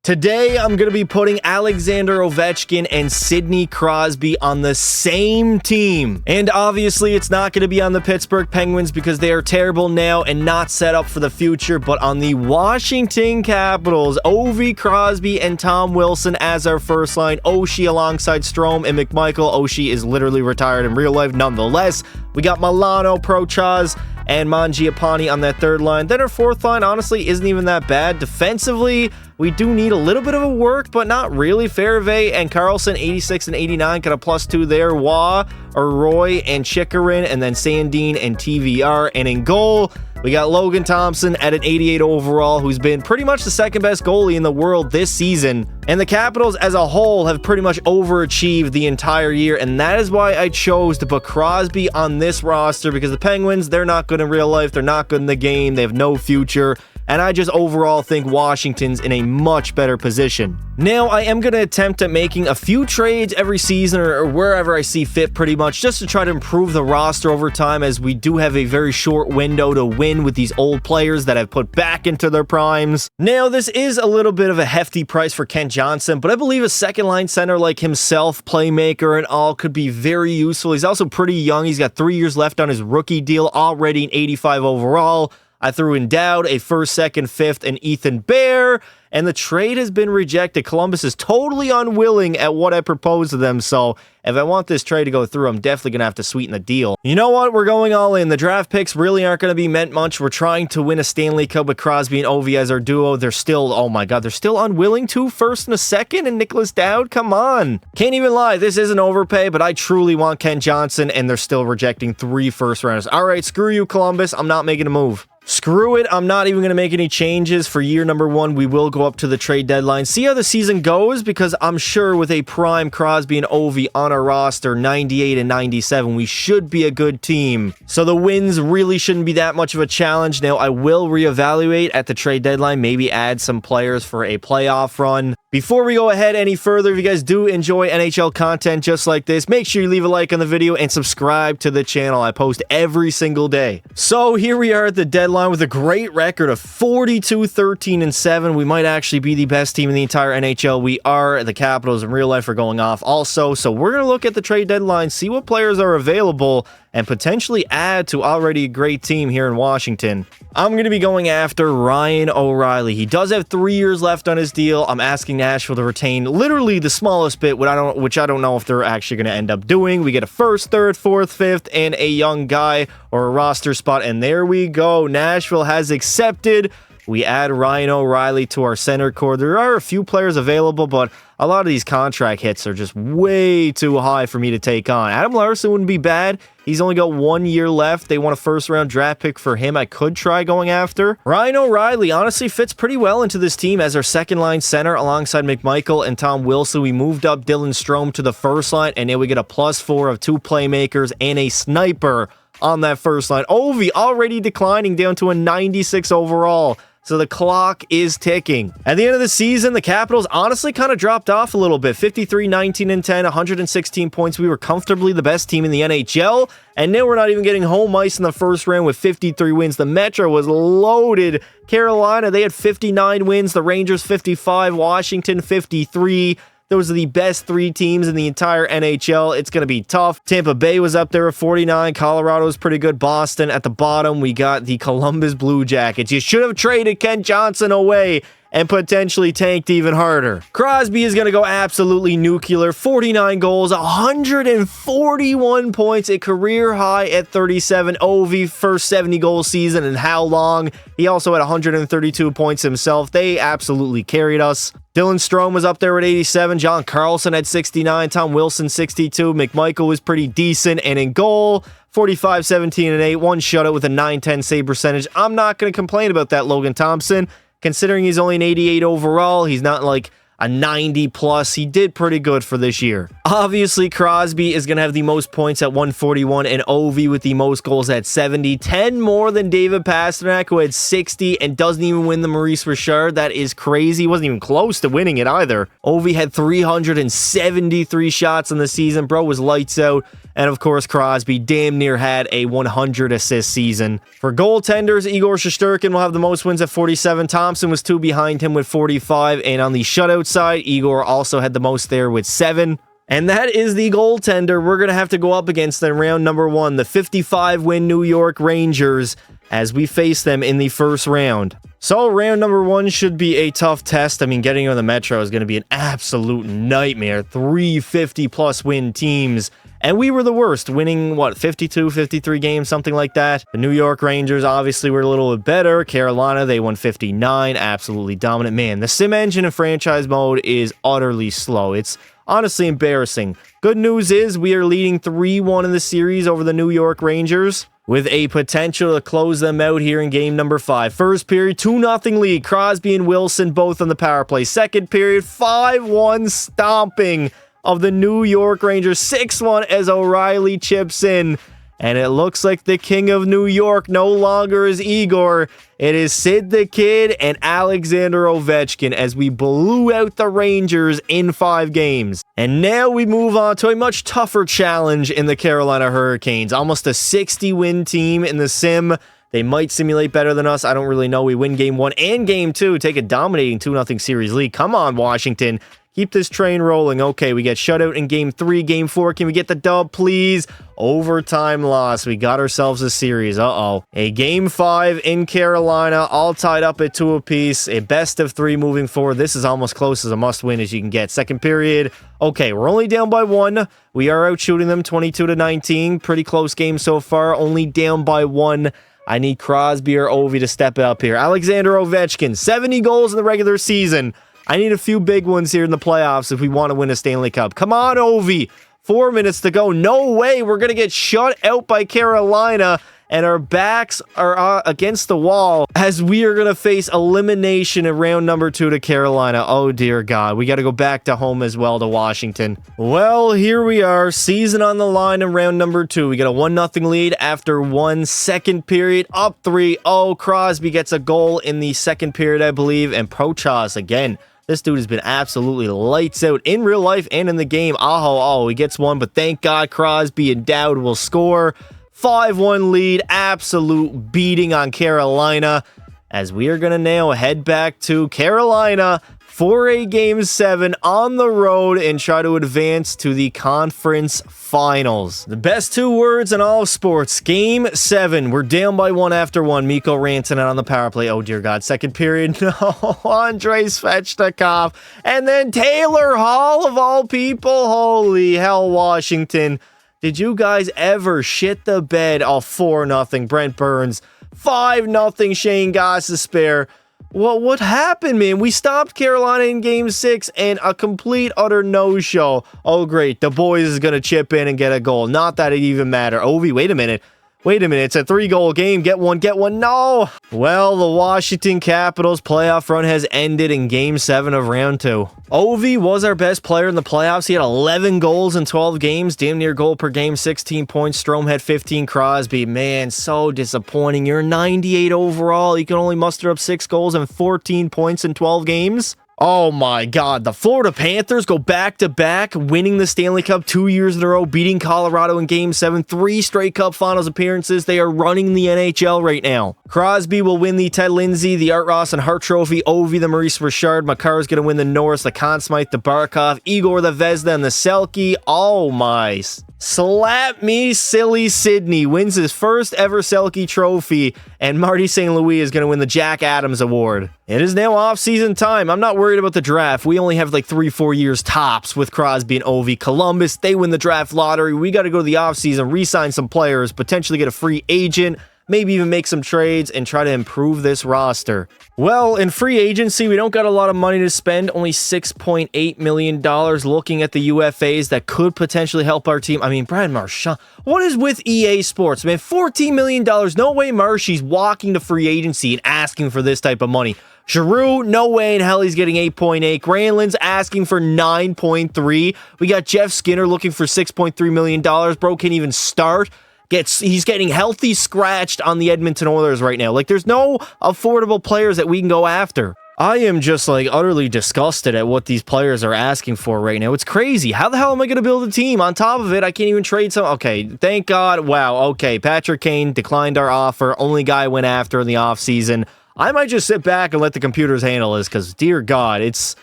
Today, I'm going to be putting Alexander Ovechkin and Sidney Crosby on the same team. And obviously, it's not going to be on the Pittsburgh Penguins because they are terrible now and not set up for the future, but on the Washington Capitals, Ovi, Crosby, and Tom Wilson as our first line. Oshie alongside Strome and McMichael. Oshie is literally retired in real life nonetheless. We got Milano, Prochaz, and Mangiapane on that third line. Then our fourth line, honestly, isn't even that bad. Defensively, we do need a little bit of a work, but not really. Fairvey and Carlson, 86 and 89, got a +2 there. Waugh, Roy, and Chikarin, and then Sandin and TVR. And in goal, we got Logan Thompson at an 88 overall, who's been pretty much the second best goalie in the world this season. And the Capitals as a whole have pretty much overachieved the entire year, and that is why I chose to put Crosby on this roster, because the Penguins, they're not good in real life, they're not good in the game, they have no future, and I just overall think Washington's in a much better position. Now, I am going to attempt at making a few trades every season or wherever I see fit pretty much, just to try to improve the roster over time, as we do have a very short window to win with these old players that I've put back into their primes. Now, this is a little bit of a hefty price for Kent Johnson, but I believe a second-line center like himself, playmaker and all, could be very useful. He's also pretty young. He's got 3 years left on his rookie deal, already an 85 overall. I threw in Dowd, a first, second, fifth, and Ethan Bear, and the trade has been rejected. Columbus is totally unwilling at what I proposed to them, so if I want this trade to go through, I'm definitely going to have to sweeten the deal. You know what? We're going all in. The draft picks really aren't going to be meant much. We're trying to win a Stanley Cup with Crosby and Ovi as our duo. They're still, oh my god, they're still unwilling to. First and a second, and Nicholas Dowd? Come on. Can't even lie. This is an overpay, but I truly want Kent Johnson, and they're still rejecting 3 first-rounders. All right, screw you, Columbus. I'm not making a move. Screw it, I'm not even going to make any changes for year number 1. We will go up to the trade deadline, see how the season goes, because I'm sure with a prime Crosby and Ovi on our roster, 98 and 97, we should be a good team. So the wins really shouldn't be that much of a challenge. Now, I will reevaluate at the trade deadline, maybe add some players for a playoff run. Before we go ahead any further, if you guys do enjoy NHL content just like this, make sure you leave a like on the video and subscribe to the channel. I post every single day. So here we are at the deadline with a great record of 42, 13, and 7. We might actually be the best team in the entire NHL. We are. The Capitals in real life are going off also. So we're going to look at the trade deadline, see what players are available, and potentially add to already a great team here in Washington. I'm going to be going after Ryan O'Reilly. He does have 3 years left on his deal. I'm asking Nashville to retain literally the smallest bit, which I don't know if they're actually going to end up doing. We get a first, third, fourth, fifth, and a young guy or a roster spot, and there we go. Nashville has accepted. We add Ryan O'Reilly to our center core. There are a few players available, but a lot of these contract hits are just way too high for me to take on. Adam Larson wouldn't be bad. He's only got 1 year left. They want a first-round draft pick for him I could try going after. Ryan O'Reilly honestly fits pretty well into this team as our second-line center alongside McMichael and Tom Wilson. We moved up Dylan Strome to the first line, and now we get a +4 of 2 playmakers and a sniper on that first line. Ovi already declining down to a 96 overall. So the clock is ticking. At the end of the season, the Capitals honestly kind of dropped off a little bit. 53, 19, and 10, 116 points. We were comfortably the best team in the NHL, and now we're not even getting home ice in the first round with 53 wins. The Metro was loaded. Carolina, they had 59 wins. The Rangers, 55. Washington, 53. Those are the best 3 teams in the entire NHL. It's going to be tough. Tampa Bay was up there at 49. Colorado's pretty good. Boston at the bottom. We got the Columbus Blue Jackets. You should have traded Kent Johnson away and potentially tanked even harder. Crosby is going to go absolutely nuclear. 49 goals, 141 points, a career high at 37. Ovi, first 70-goal season in how long? He also had 132 points himself. They absolutely carried us. Dylan Strome was up there at 87. John Carlson had 69. Tom Wilson, 62. McMichael was pretty decent. And in goal, 45, 17, and 8. 1 shutout with a 9-10 save percentage. I'm not going to complain about that, Logan Thompson. Considering he's only an 88 overall, he's not like a 90+. He did pretty good for this year. Obviously, Crosby is going to have the most points at 141 and Ovi with the most goals at 70. 10 more than David Pastrnak, who had 60 and doesn't even win the Maurice Richard. That is crazy. He wasn't even close to winning it either. Ovi had 373 shots in the season. Bro was lights out. And of course, Crosby damn near had a 100 assist season. For goaltenders, Igor Shesterkin will have the most wins at 47. Thompson was 2 behind him with 45. And on the shutout side, Igor also had the most there with 7. And that is the goaltender we're going to have to go up against in round number 1, the 55-win New York Rangers, as we face them in the first round. So round number 1 should be a tough test. I mean, getting on the Metro is going to be an absolute nightmare. 3 50-plus win teams. And we were the worst, winning, 52, 53 games, something like that. The New York Rangers obviously were a little bit better. Carolina, they won 59, absolutely dominant. Man, the sim engine in franchise mode is utterly slow. It's honestly embarrassing. Good news is we are leading 3-1 in the series over the New York Rangers, with a potential to close them out here in game number 5. First period, 2-0 lead. Crosby and Wilson both on the power play. Second period, 5-1 stomping of the New York Rangers. 6-1 as O'Reilly chips in. And it looks like the king of New York no longer is Igor. It is Sid the Kid and Alexander Ovechkin as we blew out the Rangers in 5 games. And now we move on to a much tougher challenge in the Carolina Hurricanes. Almost a 60-win team in the sim. They might simulate better than us. I don't really know. We win game 1 and game 2. Take a dominating 2-0 series lead. Come on, Washington. Keep this train rolling. Okay, we get shut out in game 3. Game 4, can we get the dub, please? Overtime loss. We got ourselves a series. Uh-oh. A game 5 in Carolina, all tied up at 2 apiece. A best of 3 moving forward. This is almost close as a must-win as you can get. Second period. Okay, we're only down by 1. We are out shooting them 22-19. Pretty close game so far. Only down by 1. I need Crosby or Ovi to step it up here. Alexander Ovechkin, 70 goals in the regular season. I need a few big ones here in the playoffs if we want to win a Stanley Cup. Come on, Ovi. 4 minutes to go. No way. We're going to get shut out by Carolina, and our backs are against the wall as we are going to face elimination in round number 2 to Carolina. Oh, dear God. We got to go back to home as well to Washington. Well, here we are. Season on the line in round number 2. We got a 1-0 lead after 1 second period. Up 3-0. Crosby gets a goal in the second period, I believe, and Prochas again. This dude has been absolutely lights out in real life and in the game. Oh, he gets one, but thank God Crosby and Dowd will score. 5-1 lead, absolute beating on Carolina, as we are going to now head back to Carolina for a Game 7 on the road and try to advance to the conference finals. The best 2 words in all of sports. Game 7. We're down by 1 after 1. Mikko Rantanen on the power play. Oh, dear God. Second period. No. Andrei Svechnikov. And then Taylor Hall, of all people. Holy hell, Washington. Did you guys ever shit the bed? Oh, 4-0. Brent Burns. 5-0. Shane Gostisbehere. Well, what happened, man? We stopped Carolina in Game 6 and a complete, utter no-show. Oh, great. The boys is going to chip in and get a goal. Not that it even matter. Ovi, wait a minute. It's a 3-goal game. Get one. No. Well, the Washington Capitals playoff run has ended in Game 7 of Round 2. Ovi was our best player in the playoffs. He had 11 goals in 12 games. Damn near goal per game, 16 points. Strome had 15. Crosby, man, so disappointing. You're 98 overall. You can only muster up 6 goals and 14 points in 12 games. Oh my God, the Florida Panthers go back-to-back, winning the Stanley Cup 2 years in a row, beating Colorado in Game 7, 3 straight Cup Finals appearances. They are running the NHL right now. Crosby will win the Ted Lindsay, the Art Ross and Hart Trophy, Ovi the Maurice Richard, Makar's going to win the Norris, the Conn Smythe, the Barkov, Igor the Vezina, and the Selke. Oh my... Slap me silly Sidney wins his first ever Selke trophy, and Marty St. Louis is going to win the Jack Adams Award. It is now off-season time. I'm not worried about the draft. We only have like 3-4 years tops with Crosby and Ovi. Columbus, they win the draft lottery. We got to go to the off-season, re-sign some players, potentially get a free agent, maybe even make some trades and try to improve this roster. Well, in free agency, we don't got a lot of money to spend, only $6.8 million. Looking at the UFAs that could potentially help our team. I mean, Brad Marchand, what is with EA Sports, man? $14 million. No way Marshy's walking to free agency and asking for this type of money. Giroux, no way in hell he's getting 8.8. Granlund's asking for 9.3. We got Jeff Skinner looking for $6.3 million. Bro can't even start. He's getting healthy scratched on the Edmonton Oilers right now. Like, there's no affordable players that we can go after. I am just, like, utterly disgusted at what these players are asking for right now. It's crazy. How the hell am I going to build a team? On top of it, I can't even trade some... Okay, thank God. Wow, okay. Patrick Kane declined our offer. Only guy went after in the offseason. I might just sit back and let the computers handle this because, dear God, it's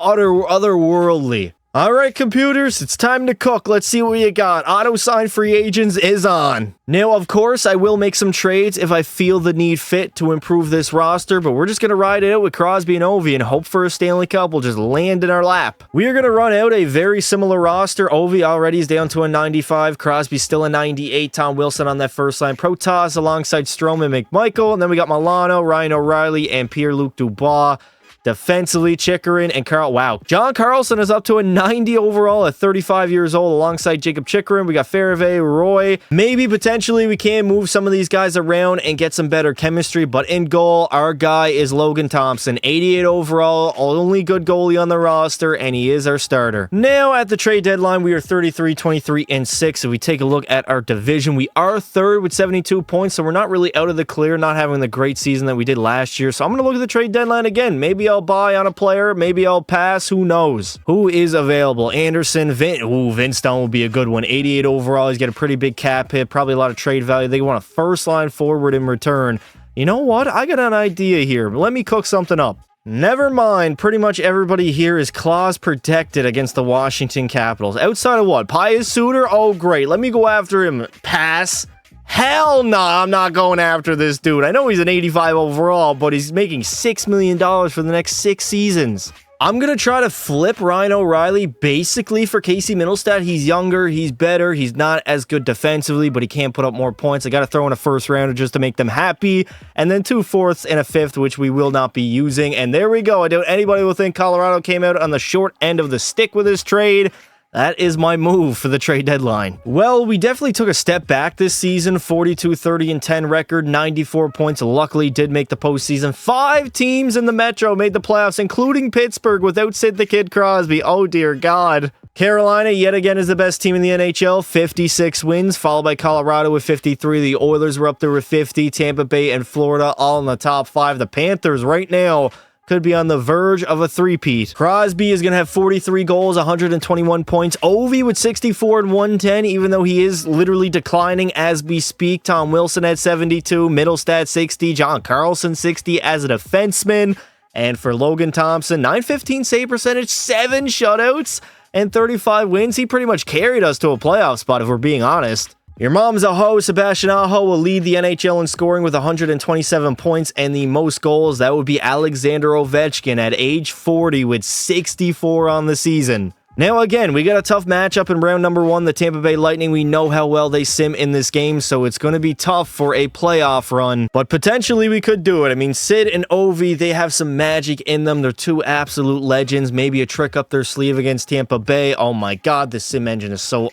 otherworldly. All right, computers, it's time to cook. Let's see what you got. Auto sign free agents is on. Now, of course, I will make some trades if I feel the need fit to improve this roster, but we're just going to ride it out with Crosby and Ovi and hope for a Stanley Cup will just land in our lap. We are going to run out a very similar roster. Ovi already is down to a 95. Crosby still a 98. Tom Wilson on that first line. Protas alongside Strome and McMichael. And then we got Milano, Ryan O'Reilly, and Pierre-Luc Dubois. Defensively, Chikrin and Carl. Wow. John Carlson is up to a 90 overall at 35 years old alongside Jacob Chikrin. We got Farave, Roy. Maybe potentially we can move some of these guys around and get some better chemistry. But in goal, our guy is Logan Thompson. 88 overall, only good goalie on the roster, and he is our starter. Now at the trade deadline, we are 33, 23, and 6. If we take a look at our division, we are third with 72 points, so we're not really out of the clear, not having the great season that we did last year. So I'm going to look at the trade deadline again. Maybe I'll buy on a player, maybe I'll pass, who knows? Who is available? Anderson, Vince Dunn will be a good one. 88 overall, he's got a pretty big cap hit, probably a lot of trade value. They want a first line forward in return. You know what? I got an idea here, but let me cook something up. Never mind, pretty much everybody here is clause protected against the Washington Capitals. Outside of what? Pius Suter? Oh, great. Let me go after him. Pass. Hell no, I'm not going after this dude. I know he's an 85 overall, but he's making $6 million for the next 6 seasons. I'm going to try to flip Ryan O'Reilly basically for Casey Middlestat. He's younger, he's better, he's not as good defensively, but he can't put up more points. I got to throw in a first rounder just to make them happy, and then 2 fourths and a fifth, which we will not be using. And there we go. I doubt anybody will think Colorado came out on the short end of the stick with this trade. That is my move for the trade deadline. Well, we definitely took a step back this season. 42, 30, and 10 record, 94 points. Luckily, did make the postseason. 5 teams in the Metro made the playoffs, including Pittsburgh, without Sid the Kid Crosby. Oh, dear God. Carolina, yet again, is the best team in the NHL. 56 wins, followed by Colorado with 53. The Oilers were up there with 50. Tampa Bay and Florida all in the top 5. The Panthers right now could be on the verge of a three-peat. Crosby is going to have 43 goals, 121 points. Ovi with 64 and 110, even though he is literally declining as we speak. Tom Wilson at 72, Middlestat 60, John Carlson 60 as a defenseman. And for Logan Thompson, 915 save percentage, 7 shutouts, and 35 wins. He pretty much carried us to a playoff spot, if we're being honest. Your mom's a hoe. Sebastian Aho will lead the NHL in scoring with 127 points and the most goals. That would be Alexander Ovechkin at age 40 with 64 on the season. Now, again, we got a tough matchup in round number 1, the Tampa Bay Lightning. We know how well they sim in this game, so it's going to be tough for a playoff run, but potentially we could do it. I mean, Sid and Ovi, they have some magic in them. They're 2 absolute legends. Maybe a trick up their sleeve against Tampa Bay. Oh my God, the sim engine is so...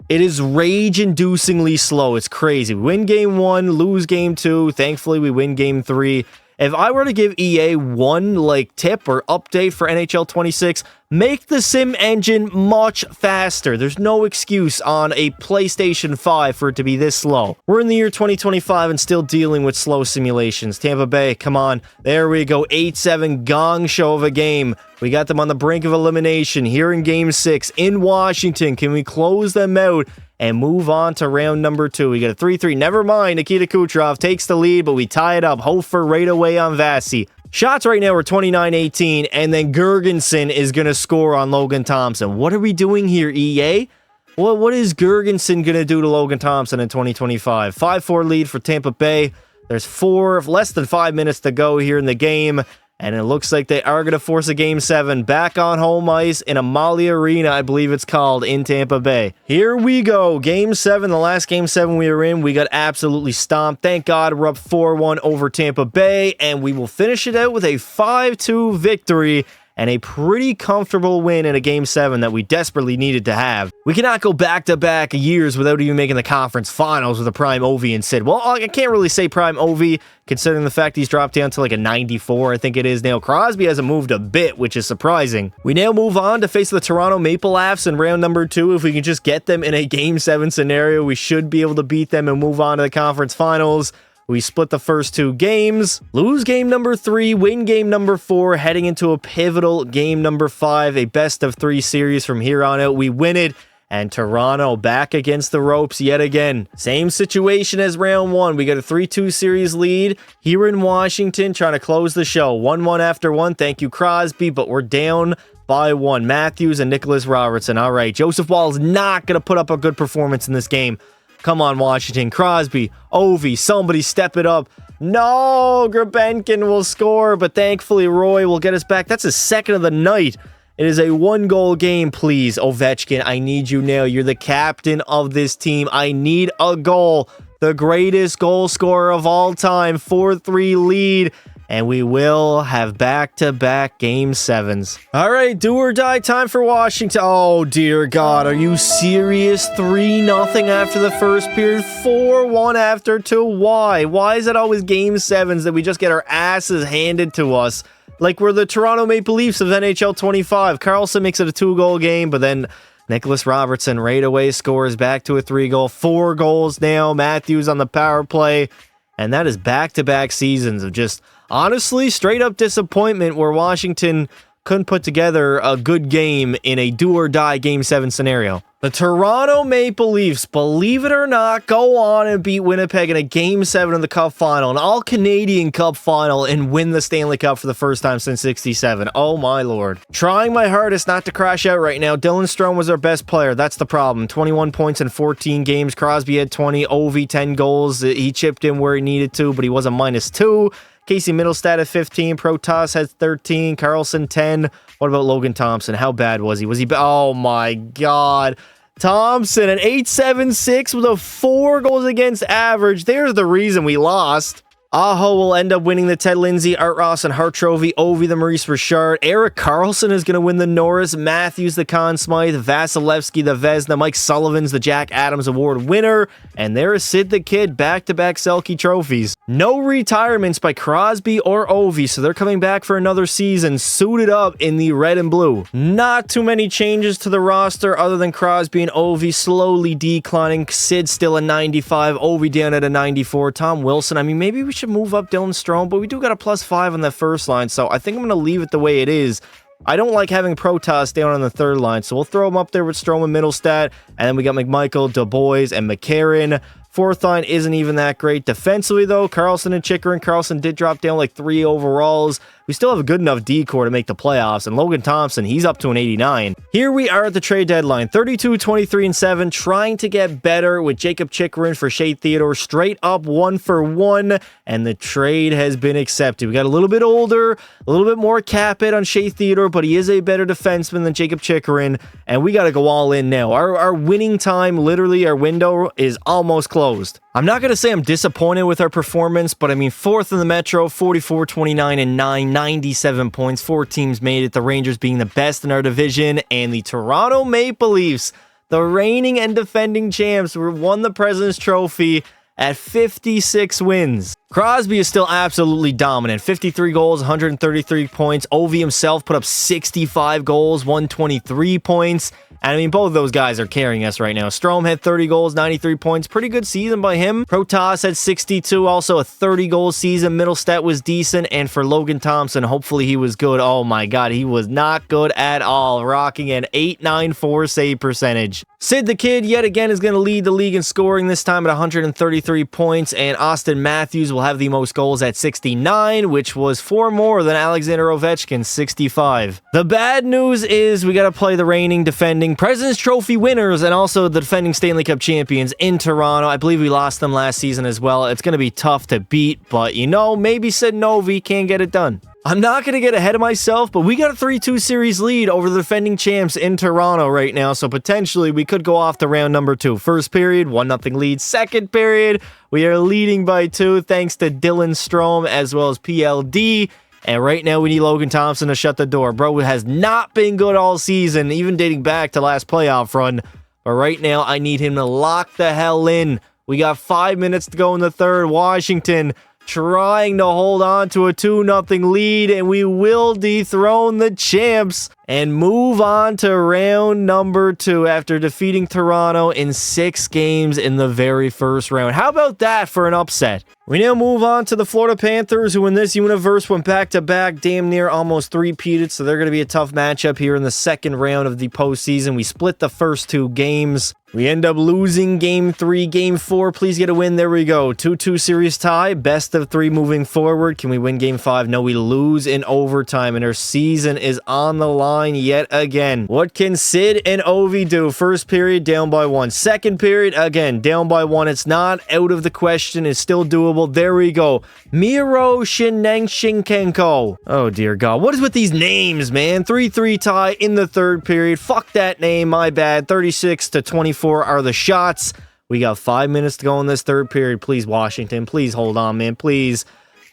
it is rage-inducingly slow. It's crazy. We win game 1, lose game 2. Thankfully, we win game 3. If I were to give EA one tip or update for NHL 26, make the sim engine much faster. There's no excuse on a PlayStation 5 for it to be this slow. We're in the year 2025 and still dealing with slow simulations. Tampa Bay, come on. There we go. 8-7 gong show of a game. We got them on the brink of elimination here in Game 6 in Washington. Can we close them out and move on to round number 2? We got a 3-3. Never mind. Nikita Kucherov takes the lead, but we tie it up. Hofer right away on Vasi. Shots right now are 29-18, and then Gergensen is going to score on Logan Thompson. What are we doing here, EA? Well, what is Gergensen going to do to Logan Thompson in 2025? 5-4 lead for Tampa Bay. There's less than 5 minutes to go here in the game. And it looks like they are going to force a Game 7 back on home ice in Amalie Arena, I believe it's called, in Tampa Bay. Here we go. Game 7, the last Game 7 we were in, we got absolutely stomped. Thank God we're up 4-1 over Tampa Bay, and we will finish it out with a 5-2 victory and a pretty comfortable win in a Game 7 that we desperately needed to have. We cannot go back-to-back years without even making the conference finals with a prime Ovi and Sid. Well, I can't really say prime Ovi, considering the fact he's dropped down to like a 94, I think it is now. Crosby hasn't moved a bit, which is surprising. We now move on to face the Toronto Maple Leafs in round number 2. If we can just get them in a Game 7 scenario, we should be able to beat them and move on to the conference finals. We split the first 2 games, lose game number 3, win game number 4, heading into a pivotal game number 5, a best-of-3 series from here on out. We win it, and Toronto back against the ropes yet again. Same situation as round 1. We got a 3-2 series lead here in Washington, trying to close the show. 1-1 after 1. Thank you, Crosby, but we're down by 1. Matthews and Nicholas Robertson. All right, Joseph Woll's not going to put up a good performance in this game. Come on, Washington. Crosby, Ovi, somebody step it up. No, Grabenkin will score, but thankfully Roy will get us back. That's his second of the night. It is a 1-goal game, please. Ovechkin, I need you now. You're the captain of this team. I need a goal. The greatest goal scorer of all time. 4-3 lead. And we will have back-to-back Game 7s. All right, do or die time for Washington. Oh, dear God. Are you serious? 3-0 after the first period. 4-1 after 2. Why? Why is it always Game 7s that we just get our asses handed to us? Like we're the Toronto Maple Leafs of NHL 25. Carlson makes it a 2-goal game, but then Nicholas Robertson right away scores back to a 3-goal. 4 goals now. Matthews on the power play. And that is back-to-back seasons of just, honestly, straight-up disappointment where Washington couldn't put together a good game in a do-or-die Game 7 scenario. The Toronto Maple Leafs, believe it or not, go on and beat Winnipeg in a Game 7 of the Cup Final, an all-Canadian Cup Final, and win the Stanley Cup for the first time since '67. Oh my lord. Trying my hardest not to crash out right now. Dylan Strome was our best player. That's the problem. 21 points in 14 games. Crosby had 20. Ovi, 10 goals. He chipped in where he needed to, but he was a -2. Casey Middlestat at 15. Protas has 13. Carlson 10. What about Logan Thompson? How bad was he? Oh my god. Thompson, an 8.76 with a 4 goals against average. There's the reason we lost. Aho will end up winning the Ted Lindsay, Art Ross and Hart Trophy. Ovi the Maurice Richard. Eric Carlson is going to win the Norris. Matthews the Conn Smythe. Vasilevsky the Vezina. Mike Sullivan's the Jack Adams Award winner. And there is Sid the Kid, back-to-back Selke trophies. No retirements by Crosby or Ovi, so they're coming back for another season, suited up in the red and blue. Not too many changes to the roster other than Crosby and Ovi slowly declining. Sid still a 95, Ovi down at a 94. Tom Wilson, I mean, maybe we should move up Dylan Strome, but we do got a +5 on the first line, so I think I'm going to leave it the way it is. I don't like having Protas down on the third line, so we'll throw him up there with Strome and Middlestat, and then we got McMichael, Dubois, and McCarron. Fourth line isn't even that great. Defensively, though, Carlson and Chikrin. Carlson did drop down like 3 overalls. We still have a good enough decor to make the playoffs, and Logan Thompson, he's up to an 89. Here we are at the trade deadline, 32, 23, and 7, trying to get better with Jacob Chikrin for Shea Theodore, straight up 1-for-1, and the trade has been accepted. We got a little bit older, a little bit more cap hit on Shea Theodore, but he is a better defenseman than Jacob Chikrin, and we got to go all in now. Our winning time, literally our window, is almost closed. I'm not going to say I'm disappointed with our performance, but I mean, 4th in the Metro, 44, 29, and 9, 97 points. 4 teams made it, the Rangers being the best in our division, and the Toronto Maple Leafs, the reigning and defending champs, won the President's Trophy at 56 wins. Crosby is still absolutely dominant. 53 goals, 133 points. Ovi himself put up 65 goals, 123 points. And I mean, both of those guys are carrying us right now. Strome had 30 goals, 93 points. Pretty good season by him. Protas had 62, also a 30-goal season. Middlestat was decent. And for Logan Thompson, hopefully he was good. Oh my god, he was not good at all. Rocking an .894 save percentage. Sid the Kid, yet again, is going to lead the league in scoring, this time at 133 points. And Austin Matthews will have the most goals at 69, which was 4 more than Alexander Ovechkin's 65. The bad news is we got to play the reigning, defending President's Trophy winners and also the defending Stanley Cup champions in Toronto. I believe we lost them last season as well. It's going to be tough to beat, but you know, maybe Sid and Ovi can get it done. I'm not going to get ahead of myself, but we got a 3-2 series lead over the defending champs in Toronto right now, so potentially we could go off to round number 2. First period, 1-0 lead. Second period, we are leading by 2 thanks to Dylan Strome as well as PLD. And right now, we need Logan Thompson to shut the door. Bro has not been good all season, even dating back to last playoff run. But right now, I need him to lock the hell in. We got 5 minutes to go in the third. Washington trying to hold on to a 2-0 lead, and we will dethrone the champs and move on to round number 2 after defeating Toronto in 6 games in the very first round. How about that for an upset? We now move on to the Florida Panthers, who in this universe went back-to-back, damn near almost three-peated, so they're going to be a tough matchup here in the second round of the postseason. We split the first 2 games. We end up losing Game 3. Game 4, please get a win. There we go. 2-2 series tie. Best of 3 moving forward. Can we win Game 5? No, we lose in overtime, and our season is on the line yet again. What can Sid and Ovi do? First period, down by 1. Second period, again, down by 1. It's not out of the question. It's still doable. There we go. Miro Shinenshinkenko. Oh, dear God. What is with these names, man? 3-3 tie in the third period. Fuck that name. My bad. 36-24 are the shots. We got 5 minutes to go in this third period. Please, Washington. Please hold on, man. Please.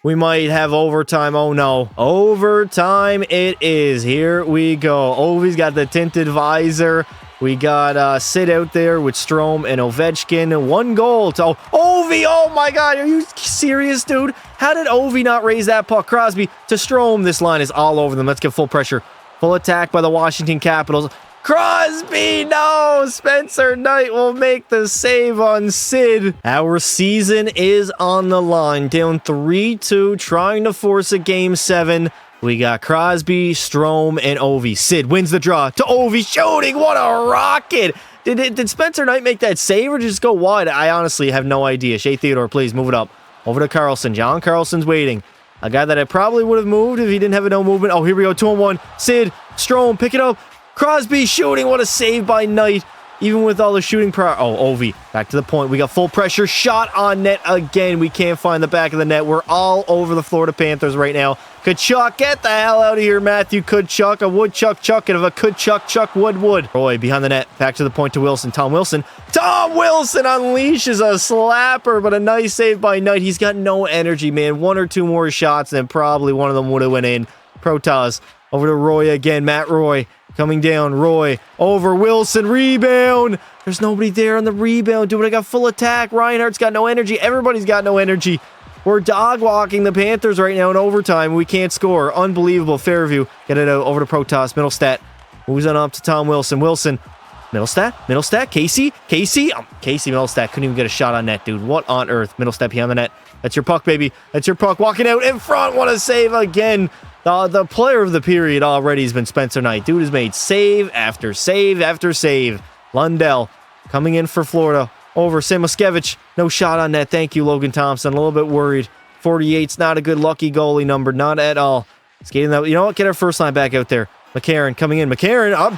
We might have overtime. Oh, no. Overtime it is. Here we go. Ovi's got the tinted visor. We got Sid out there with Strome and Ovechkin. 1 goal to Ovi. Oh, my God. Are you serious, dude? How did Ovi not raise that puck? Crosby to Strome. This line is all over them. Let's get full pressure. Full attack by the Washington Capitals. Crosby, no! Spencer Knight will make the save on Sid. Our season is on the line. Down 3-2, trying to force a Game 7. We got Crosby, Strome, and Ovi. Sid wins the draw to Ovi, shooting. What a rocket! Did Spencer Knight make that save or just go wide? I honestly have no idea. Shea Theodore, please move it up. Over to Carlson. John Carlson's waiting. A guy that I probably would have moved if he didn't have a no movement. Oh, here we go. 2-on-1. Sid, Strome, pick it up. Crosby shooting. What a save by Knight. Even with all the shooting power. Oh, Ovi. Back to the point. We got full pressure. Shot on net again. We can't find the back of the net. We're all over the Florida Panthers right now. Kachuk, get the hell out of here, Matthew Kachuk. A Woodchuck chuck, and if a Kachuk chuck would. Roy behind the net. Back to the point to Wilson. Tom Wilson. Tom Wilson unleashes a slapper, but a nice save by Knight. He's got no energy, man. 1 or 2 more shots, and probably one of them would have went in. Protas. Over to Roy again. Matt Roy. Coming down, Roy, over Wilson, rebound. There's nobody there on the rebound, dude. I got full attack. Reinhardt's got no energy. Everybody's got no energy. We're dog walking the Panthers right now in overtime. We can't score. Unbelievable. Fairview. Get it out over to Protas. Middlestat. Moves on up to Tom Wilson. Wilson. Middlestat. Casey. Casey Middlestat couldn't even get a shot on net, dude. What on earth? Middlestat behind the net. That's your puck, baby. That's your puck. Walking out in front. What a save again. The player of the period already has been Spencer Knight. Dude has made save after save after save. Lundell coming in for Florida. Over Samoskevich. No shot on net. Thank you, Logan Thompson. A little bit worried. 48's not a good lucky goalie number. Not at all. Skating that. You know what? Get our first line back out there. McCarron coming in. McCarron on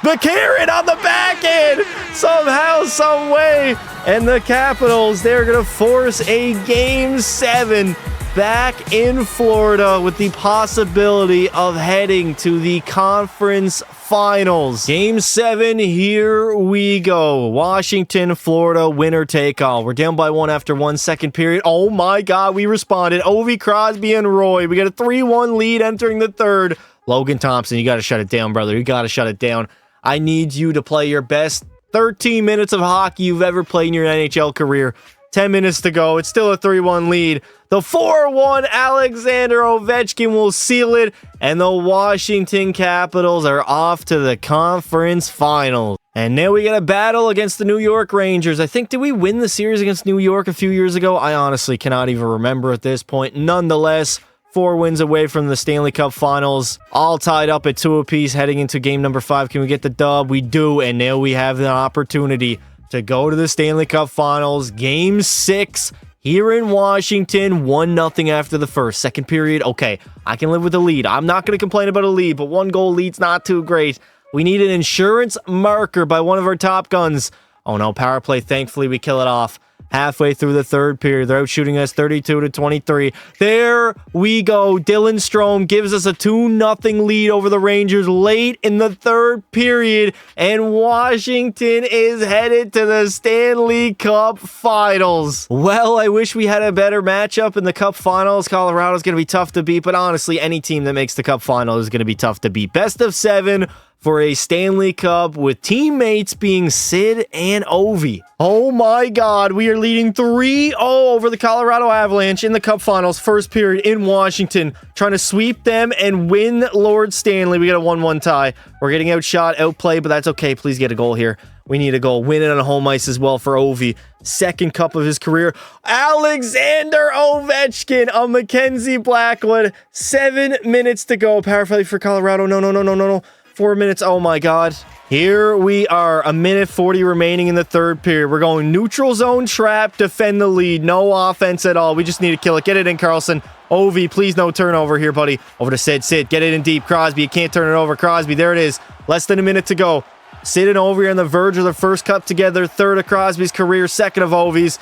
the back end. Somehow, some way. And the Capitals, they're going to force a Game 7 back in Florida with the possibility of heading to the conference finals. Game 7, here we go. Washington, Florida, winner take all. We're down by 1 after 1 second period. Oh my God, we responded. Ovi, Crosby, and Roy. We got a 3-1 lead entering the third. Logan Thompson, you got to shut it down, brother. You got to shut it down. I need you to play your best 13 minutes of hockey you've ever played in your NHL career. 10 minutes to go. It's still a 3-1 lead. The 4-1 Alexander Ovechkin will seal it, and the Washington Capitals are off to the conference finals. And now we got a battle against the New York Rangers. I think, did we win the series against New York a few years ago? I honestly cannot even remember at this point. Nonetheless, 4 wins away from the Stanley Cup Finals, all tied up at 2 apiece heading into game number 5. Can we get the dub? We do, and now we have the opportunity to go to the Stanley Cup Finals. Game 6 here in Washington. 1-0 after the first. Second period, okay, I can live with a lead. I'm not going to complain about a lead, but 1 goal lead's not too great. We need an insurance marker by one of our top guns. Oh no, power play. Thankfully, we kill it off. halfway through the third period. They're out shooting us 32-23. There we go. Dylan Strome gives us a 2-0 lead over the Rangers late in the third period, and Washington is headed to the Stanley Cup Finals. Well, I wish we had a better matchup in the Cup Finals. Colorado's going to be tough to beat, but honestly, any team that makes the Cup Finals is going to be tough to beat. Best of 7 for a Stanley Cup with teammates being Sid and Ovi. Oh my God, we are leading 3-0 over the Colorado Avalanche in the Cup Finals, first period in Washington, trying to sweep them and win Lord Stanley. We got a 1-1 tie. We're getting outshot, outplayed, but that's okay. Please get a goal here. We need a goal. Win it on home ice as well for Ovi. Second cup of his career. Alexander Ovechkin on Mackenzie Blackwood. 7 minutes to go. Power play for Colorado. No. 4 minutes. Oh my God. Here we are. 1:40 remaining in the third period. We're going neutral zone trap, defend the lead. No offense at all. We just need to kill it. Get it in, Carlson. Ovi, please no turnover here, buddy. Over to Sid. Sid, get it in deep. Crosby, you can't turn it over. Crosby, there it is. Less than a minute to go. Sid and Ovi are on the verge of their first cup together. Third of Crosby's career, second of Ovi's.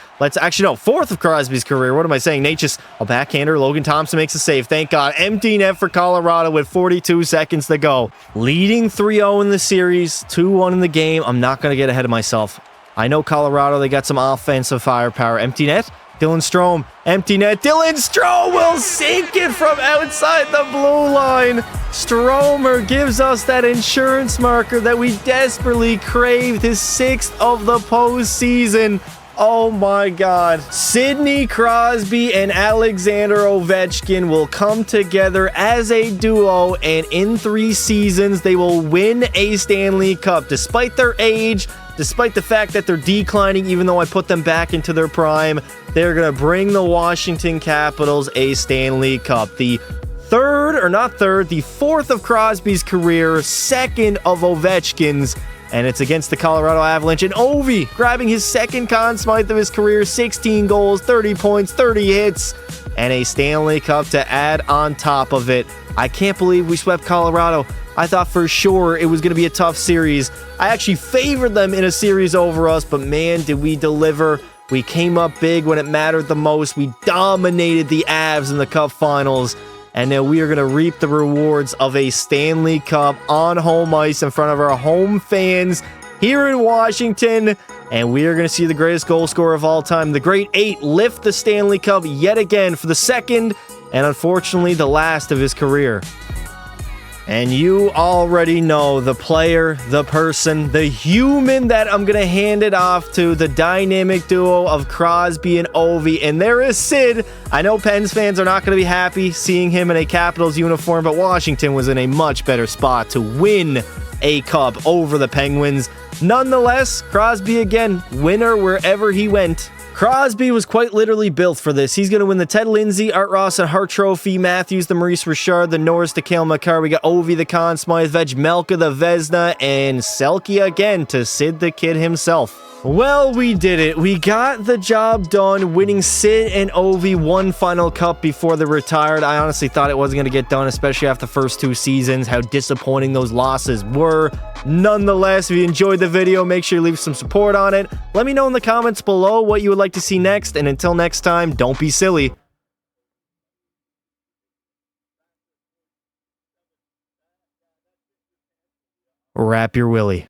Fourth of Crosby's career. What am I saying? Nate just a backhander. Logan Thompson makes a save. Thank God. Empty net for Colorado with 42 seconds to go. Leading 3-0 in the series, 2-1 in the game. I'm not going to get ahead of myself. I know Colorado, they got some offensive firepower. Empty net. Dylan Strome, empty net. Dylan Strome will sink it from outside the blue line. Stromer gives us that insurance marker that we desperately craved. His 6th of the postseason. Oh my God. Sidney Crosby and Alexander Ovechkin will come together as a duo, and in 3 seasons, they will win a Stanley Cup. Despite their age, despite the fact that they're declining, even though I put them back into their prime, they're going to bring the Washington Capitals a Stanley Cup. The fourth of Crosby's career, second of Ovechkin's, and it's against the Colorado Avalanche. And Ovi grabbing his second Conn Smythe of his career, 16 goals, 30 points, 30 hits, and a Stanley Cup to add on top of it. I can't believe we swept Colorado. I thought for sure it was going to be a tough series. I actually favored them in a series over us, but man, did we deliver. We came up big when it mattered the most. We dominated the Avs in the Cup Finals, and now we are going to reap the rewards of a Stanley Cup on home ice in front of our home fans here in Washington, and we are going to see the greatest goal scorer of all time, the Great 8, lift the Stanley Cup yet again for the second and unfortunately the last of his career. And you already know the player, the person, the human that I'm going to hand it off to, the dynamic duo of Crosby and Ovi. And there is Sid. I know Pens fans are not going to be happy seeing him in a Capitals uniform, but Washington was in a much better spot to win a cup over the Penguins. Nonetheless, Crosby again, winner wherever he went. Crosby was quite literally built for this. He's going to win the Ted Lindsay, Art Ross, and Hart Trophy, Matthews, the Maurice Richard, the Norris, the Cale Makar. We got Ovi, the Conn Smythe, Veg Melka, the Vezina, and Selke again to Sid the Kid himself. Well, we did it. We got the job done, winning Sid and Ovi one final cup before they retired. I honestly thought it wasn't going to get done, especially after the first 2 seasons, how disappointing those losses were. Nonetheless, if you enjoyed the video, make sure you leave some support on it. Let me know in the comments below what you would like to see next, and until next time, don't be silly. Wrap your willy.